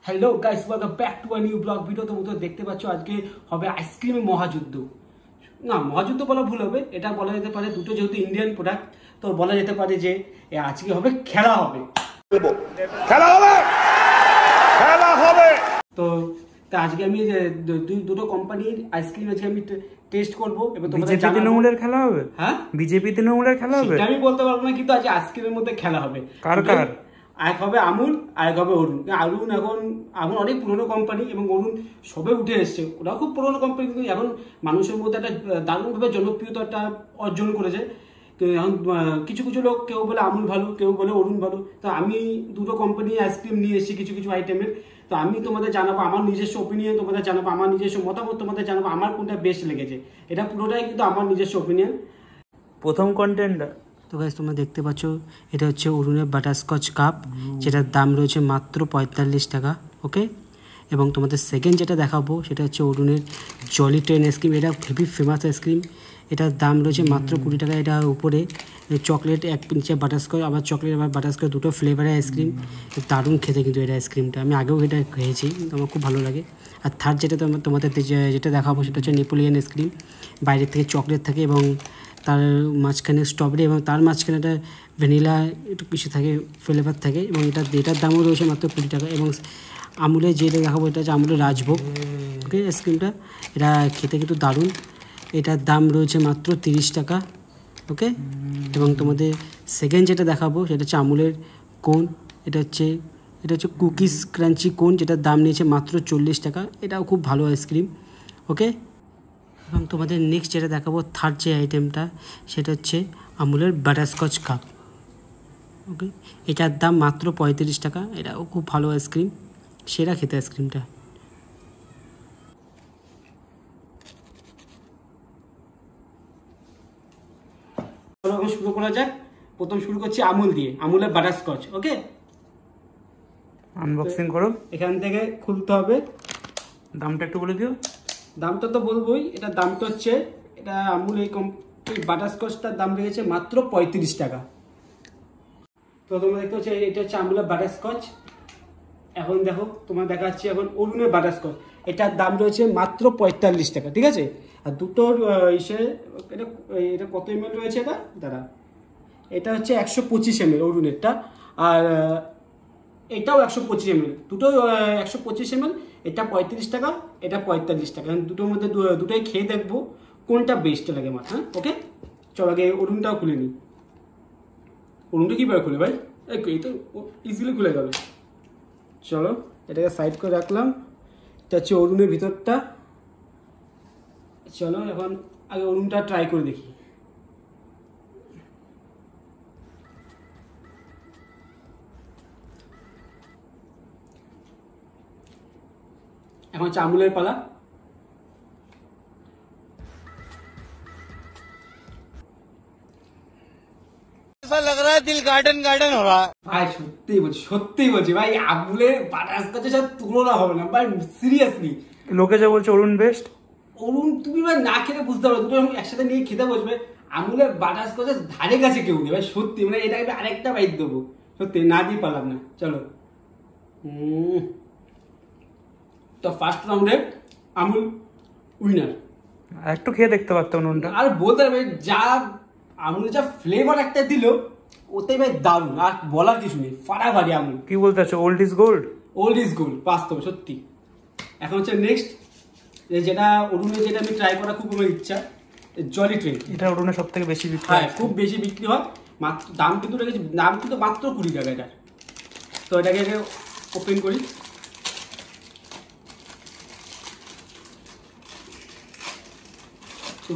Hello guys, welcome back to a new blog video. তো দেখতে পাচ্ছ আজকে হবে আইসক্রিমের মহাযুদ্ধ। না, মহাযুদ্ধ বলা ভুল হবে, এটা বলা যেতে পারে দুটো যেহেতু ইন্ডিয়ান প্রোডাক্ট, তো বলা যেতে পারে যে আজকে হবে খেলা হবে। তো আজকে আমি দুটো কোম্পানির আইসক্রিম আজকে আমি টেস্ট করবো এবং তোমাদের তৃণমূলের খেলা হবে। হ্যাঁ, বিজেপি তৃণমূলের খেলা হবে, আমি বলতে পারবো না, কিন্তু আজকে আইসক্রিমের মধ্যে খেলা হবে। কার কার? এক হবে আমুল আর এক হবে অরুণ। আমুল অনেক পুরোনো কোম্পানি এবং অরুণ সবে উঠে এসছে। ওরাও খুব পুরোনো কোম্পানি, কিন্তু এখন মানুষের মধ্যে একটা দারুণভাবে জনপ্রিয়তাটা অর্জন করেছে। তো এখন কিছু কিছু লোক, কেউ বলে আমুল ভালো, কেউ বলে অরুণ ভালো। তো আমি দুটো কোম্পানি আইসক্রিম নিয়ে এসেছি কিছু কিছু আইটেমের। তো আমি তোমাদের জানাবো আমার নিজস্ব ওপিনিয়ন, তোমাদের জানাবো আমার নিজস্ব মতামত, তোমাদের জানাবো আমার কোনটা বেস্ট লেগেছে। এটা পুরোটাই কিন্তু আমার নিজস্ব ওপিনিয়ন। প্রথম কন্টেন্টার তো গাইস, তোমরা দেখতে পাচ্ছ এটা হচ্ছে অরুণের বাটারস্কচ কাপ, যেটার দাম রয়েছে মাত্র 45 টাকা। ওকে, এবং তোমাদের সেকেন্ড যেটা দেখাবো সেটা হচ্ছে অরুণের জলি ট্রেন আইসক্রিম। এটা হেভি ফেমাস আইসক্রিম, এটার দাম রয়েছে মাত্র 20 টাকা। এটা উপরে চকলেট, এক নিচে বাটারস্কচ, আবার চকলেট আবার বাটারস্কচ, দুটো ফ্লেভারের আইসক্রিম। দারুণ খেতে কিন্তু এটা আইসক্রিমটা, আমি আগেও এটা খেয়েছি, আমার খুব ভালো লাগে। আর থার্ড যেটা তোমাদের যেটা দেখাবো সেটা হচ্ছে নেপোলিয়ান আইসক্রিম। বাইরের থেকে চকলেট থাকে এবং তার মাঝখানে স্ট্রবেরি এবং তার মাঝখানে একটা ভ্যানিলা একটু কিছু থাকে, ফ্লেভার থাকে, এবং এটার দামও রয়েছে মাত্র 20 টাকা। এবং আমুলের যেটা দেখাবো এটা হচ্ছে আমুলের রাজভোগ। ওকে, আইসক্রিমটা এটা খেতে কিন্তু দারুণ, এটার দাম রয়েছে মাত্র 30 টাকা। ওকে, এবং তোমাদের সেকেন্ড যেটা দেখাবো সেটা হচ্ছে আমুলের কোন। এটা হচ্ছে কুকিজ ক্রাঞ্চি কোন, যেটার দাম নিয়েছে মাত্র 40 টাকা। এটাও খুব ভালো আইসক্রিম। ওকে, এবং তোমাদের নেক্সট যেটা দেখাবো, থার্ড যে আইটেমটা সেটা হচ্ছে আমুলের বাটারস্কচ কাপ। ওকে, এটার দাম মাত্র 35 টাকা। এটাও খুব ভালো আইসক্রিম, সেরা খেতে আইসক্রিমটা। শুরু করা যাক। প্রথম শুরু করছি আমুল দিয়ে, আমুলের বাটারস্কচ। ওকে, আনবক্সিং করো। এখান থেকে খুলতে হবে। দামটা একটু বলে দিও। দামটা তো বলবোই, এটার দামটা হচ্ছে, এটা আমুল এই বাটারস্কচটার দাম লেগেছে মাত্র 35 টাকা। তো তোমরা দেখতে পাচ্ছ এটা হচ্ছে আমুলের বাটারস্কচ। এখন দেখো, তোমার দেখাচ্ছি এখন অরুণের বাটারস্কচ। এটার দাম রয়েছে মাত্র 45 টাকা, ঠিক আছে। আর দুটোর এটা কত এমএল রয়েছে, এটা দাঁড়া, এটা হচ্ছে 125 ml অরুণেরটা, আর এটাও 125 ml, দুটো 125 ml। এটা 35 টাকা, এটা 45 টাকা। দুটোর মধ্যে দুটোই খেয়ে দেখবো কোনটা বেস্ট লাগে আমার। হ্যাঁ, ওকে, চল আগে অরুণটাও খুলে নিই। অরুণটা কীভাবে খুলে ভাই? এই তো ইজিলি খুলে যাবে। চলো, এটাকে সাইড করে রাখলাম। এটা হচ্ছে অরুণের ভিতরটা। চলো এখন আগে অরুণটা ট্রাই করে দেখি। এখন হচ্ছে আমুলের পালা। लग रहा है दिल गार्डन गार्डन हो रहा है ভাই, সত্যিই বলছি ভাই, আমুলের বাটারস্কচের সাথে তুলনা হবে না ভাই, সিরিয়াসলি। লোকে যা বলছে অরুণ বেস্ট। অরুণ তুমি ভাই না খেতে বুঝতে পারো, দুটো একসাথে নিয়ে খেতে বসবে, আমুলের বাটারস্কচের ধারে কাছে কেউ নেই ভাই, সত্যি। মানে এটা আমি আরেকটা বাইট দেবো, সত্যি না দিয়ে পারলাম না। চলো, তো ফার্স্ট রাউন্ডে আমুল উইনার। একটু খেয়ে দেখতে পারতাম নুনটা। আর বলতে হবে, যা আমুল যা ফ্লেভার একটা দিল, ওতে ভাই দারুণ, আর বলার কিছু নেই, ফাটাফাটি আমুল। কি বলতে চাচ্ছ? Old is gold. Old is gold, বাস্তব সত্যি। এখন হচ্ছে নেক্সট যেটা অরুণের, যেটা আমি ট্রাই করা খুব আমার ইচ্ছা, জলি ট্রেন। এটা অরুণের সব থেকে বেশি বিক্রি। হ্যাঁ, খুব বেশি বিক্রি হয়। মাত্র দাম কিন্তু রেখেছে, দাম কিন্তু মাত্র 20 টাকা এটা। তো এটাকে ওপেন করি। তো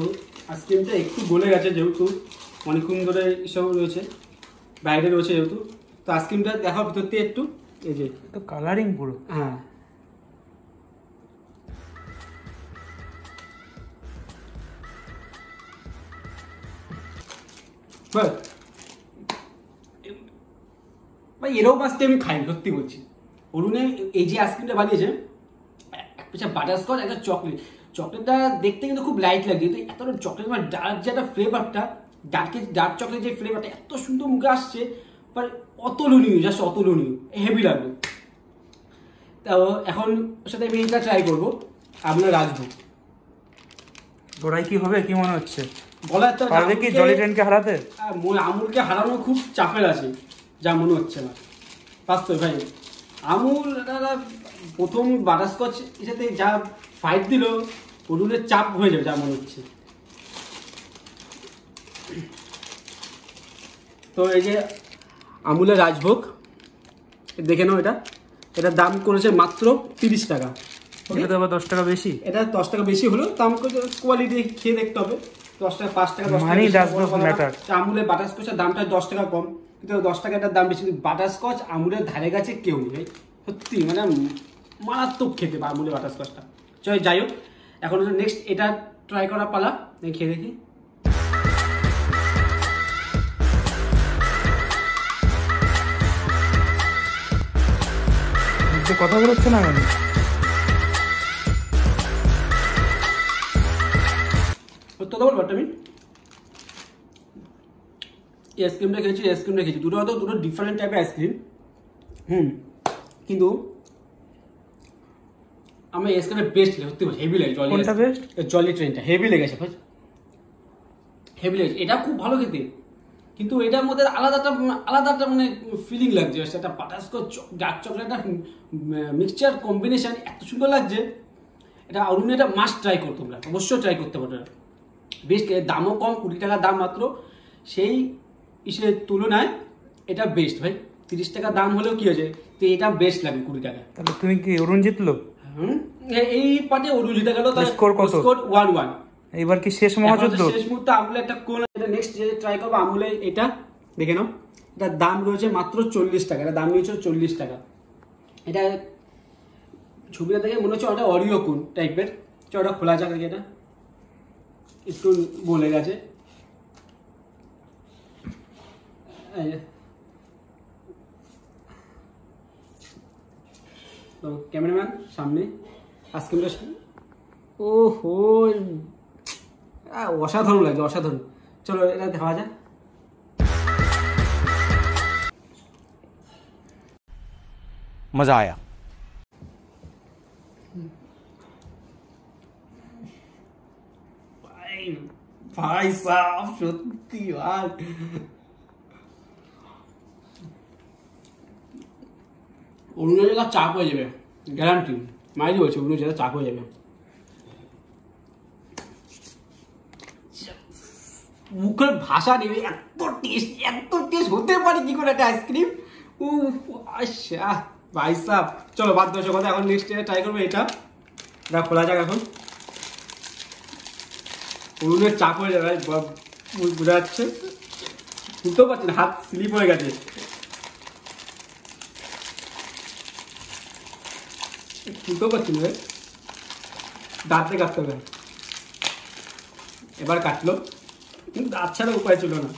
আইসক্রিমটা একটু গলে গেছে, যেহেতু অনেকক্ষণ ধরে এসব রয়েছে, বাইরে রয়েছে যেহেতু। তো আইসক্রিমটা দেখো ভিতর থেকে একটু, এই যে তো কালারিং পুরো। হ্যাঁ, ভাই এরকম আজকে আমি খাইনি, সত্যি বলছি। অরুণে এই যে আইসক্রিমটা বানিয়েছে, একটা বাটারস্কচ, একটা চকলেট। চকলেটটা দেখতে কিন্তু খুব লাইট লাগে, কিন্তু এত চকলেট মানে ডার্ক যেটা ফ্লেভারটা, ডার্ক চকলেট যে ফ্লেভারটা এত সুন্দর মুখে আসছে, বাট অতুলনীয়, জাস্ট অতুলনীয়, হেভি লাগলো। তো এখন ওর সাথে আমি এটা ট্রাই করবো আমুলের রাজভোগ। ওরাই কি হবে কি মনে হচ্ছে? বলার তো পারবে কি জলি ট্রেনকে হারাতে? আমুলকে হারানো খুব চাপের আছে যা মনে হচ্ছে না বাস্তবে ভাই। আমুল প্রথম বাটারস্কচ এর সাথে যা ফাইট দিল অরুণের চাপ হয়ে যাবে যা মনে হচ্ছে। তো এই যে আমুলের রাজভোগ দেখে নাও, এটার দাম করেছে মাত্র 30 টাকা। এটা তো আবার 10 টাকা বেশি। এটা 10 টাকা বেশি হলো, দাম কোয়ালিটি খেয়ে দেখতে হবে। 10 টাকা 5 টাকা 10 মানি ডাজ টাকা নট ম্যাটার। আমুলের বাটারস্কচের দামটা 10 টাকা কম, কিন্তু 10 টাকা এটার দাম বেশি। বাটারস্কচ আমুলের ধারে কাছে কেউ নেই ভাই, সত্যি মানে মারাত্মক খেতে আমুলের বাটারস্কচটা। চল যাই হোক, এখন নেক্সট এটা ট্রাই করা পালা, খেয়ে দেখি। কথা বলছে না মানে তো বলবো আমি আইসক্রিমটা খেয়েছি দুটো ডিফারেন্ট টাইপের আইসক্রিম। কিন্তু আমার আইসক্রিমটা বেস্ট লাগে, সত্যি হেভি লাগে। কোনটা বেস্ট? জলি ট্রেনটা হেভি লেগেছে, হেভি লেগেছে। এটা খুব ভালো খেতে, কিন্তু এটার মধ্যে আলাদা একটা মানে ফিলিং লাগছে। একটা বাটারস্কচ ডার্ক চকলেটটা মিক্সচার কম্বিনেশন এত সুন্দর লাগছে। এটা অরুণ এটা মাস্ট ট্রাই করো, তোমরা অবশ্যই ট্রাই করতে পারো। বেস্ট, দামও কম, 20 টাকার দাম মাত্র। সেই ইসের তুলনায় এটা বেস্ট ভাই। 30 টাকা দাম হলেও কি হয়েছে, তো এটা বেস্ট লাগে 20 টাকা। তাহলে তুমি কি অরুণ জিতলো? এই পার্টে অরুণ জিতে গেল। স্কোর কত? স্কোর 1-1। এইবার কি শেষ মহাযুদ্ধ? শেষ মুহূর্তে আমুলে একটা কোন নেক্সট যে ট্রাই করবো আমুলে এটা দেখে নাও। এটার দাম রয়েছে মাত্র 40 টাকা। এটা দাম নিয়েছিল 40 টাকা। এটা ছবিটা দেখে মনে হচ্ছে ওটা অরিও কোন টাইপের। ওটা খোলা যাক, এটা একটু বলে গেছে। তো ক্যামেরাম্যান সামনে আইসক্রিমটা, ও হো অসাধারণ লাগে, অসাধারণ। চলো এটা দেখা যায়। मजा आया। ভাই সাহেব সত্যি ভাই অন্য জায়গা চাপ হয়ে যাবে, গ্যারান্টি মাইরি বলছে। অন্য জায়গা চাপ হয়ে যাবে। মুখের ভাষা নেবে, এত টেস্ট হতে পারে কি করে একটা আইসক্রিম। আচ্ছা ভাই সাহেব, চলো বাদ দশ কথা। এখন নেক্সট ট্রাই করবো এটা খোলা যাক। এখন অরুণের চাপ হয়ে যাবে, বোঝা যাচ্ছে। বুঝতেও পারছি না, হাত স্লিপ হয়ে গেছে। বুঝতেও পারছি না, দাঁতে কাটতে হবে। এবার কাটলো, কিন্তু দাঁত ছাড়া উপায় ছিল না।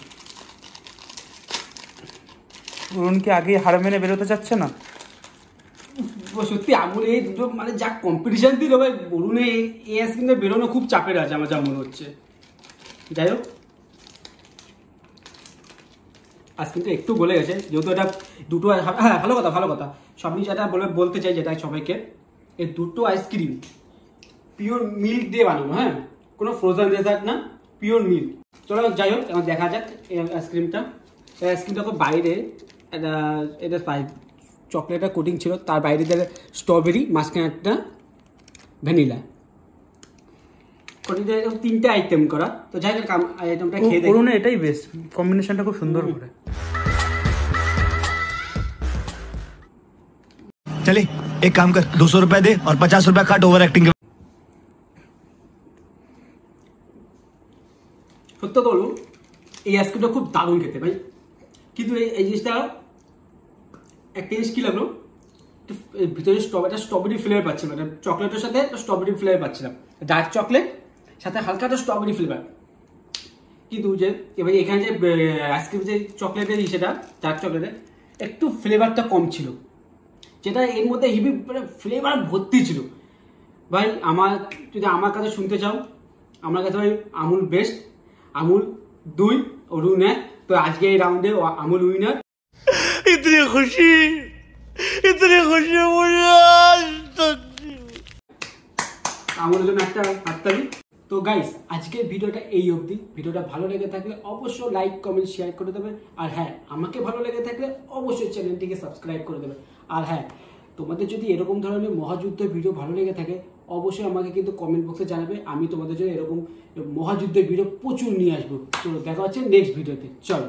অরুণ কি আগে হার মেনে বেরোতে চাচ্ছে না? সত্যি আমুল এই দুটো মানে যা কম্পিটিশন দিল ভাই, অরুণে এই আইসক্রিমটা বেরোনো খুব চাপের আছে আমার যা মনে হচ্ছে। যাই হোক, আইসক্রিমটা একটু গলে গেছে যেহেতু এটা দুটো। হ্যাঁ ভালো কথা সব কিছু যেটা বলতে চাই, যেটা সবাইকে, এই দুটো আইসক্রিম পিওর মিল্ক দিয়ে বানানো। হ্যাঁ, কোনো ফ্রোজেন ডেজার্ট না, পিওর মিল্ক। চলো যাই হোক, এখন দেখা যাক এই আইসক্রিমটা। এই আইসক্রিমটা তো বাইরে এটা চকলেটের কোটিং ছিল, তার বাইরে স্ট্রবেরি, মাঝখানে একটা ভ্যানিলা, কোটিংটা 3টে আইটেম করা। তো যাই হোক আইটেমটা খেয়ে দেখি। অরুণের এটাই বেস্ট কম্বিনেশনটা, খুব সুন্দর করে। चले एक काम कर 200 रुपए दे और 50 रुपए काट ओवर एक्टिंग के। সত্য তো বলুন, এই আইসক্রিমটা খুব দারুণ খেতে ভাই। কিন্তু এই জিনিসটা একটা জিনিস কি লাগলো, ভিতরে স্ট্রবেরি ফ্লেভার পাচ্ছিলাম। এটা চকলেটের সাথে স্ট্রবেরি ফ্লেভার পাচ্ছিলাম, ডার্ক চকলেট সাথে হালকা একটা স্ট্রবেরি ফ্লেভার। কিন্তু যে এবার এখানে যে আইসক্রিম যে চকলেটের সেটা ডার্ক চকলেটের একটু ফ্লেভারটা কম ছিল, যেটা এর মধ্যে হেভি ফ্লেভার ভর্তি ছিল। ভাই যদি আমার কাছে শুনতে চাও, আমার কাছে ভাই আমুল বেস্ট, আমুল 2, অরুণ 1। তো আজকে এই রাউন্ডে আমুল উইনার। इतनी खुशी इतनी खुशी मुझे आज तक আমার জন্য একটা হাততালি। তো গাইস আজকের ভিডিওটা এই অবধি। ভিডিওটা ভালো লেগে থাকলে অবশ্যই লাইক কমেন্ট শেয়ার করে দেবে। আর হ্যাঁ, আমাকে ভালো লেগে থাকলে অবশ্যই চ্যানেলটিকে সাবস্ক্রাইব করে দেবে। আর হ্যাঁ, তোমাদের যদি এরকম ধরনের মহাযুদ্ধের ভিডিও ভালো লেগে থাকে অবশ্যই আমাকে কিন্তু কমেন্ট বক্সে জানাবে। আমি তোমাদের জন্য এরকম মহাযুদ্ধের ভিডিও প্রচুর নিয়ে আসবো। তো দেখা হচ্ছে নেক্সট ভিডিওতে। চলো।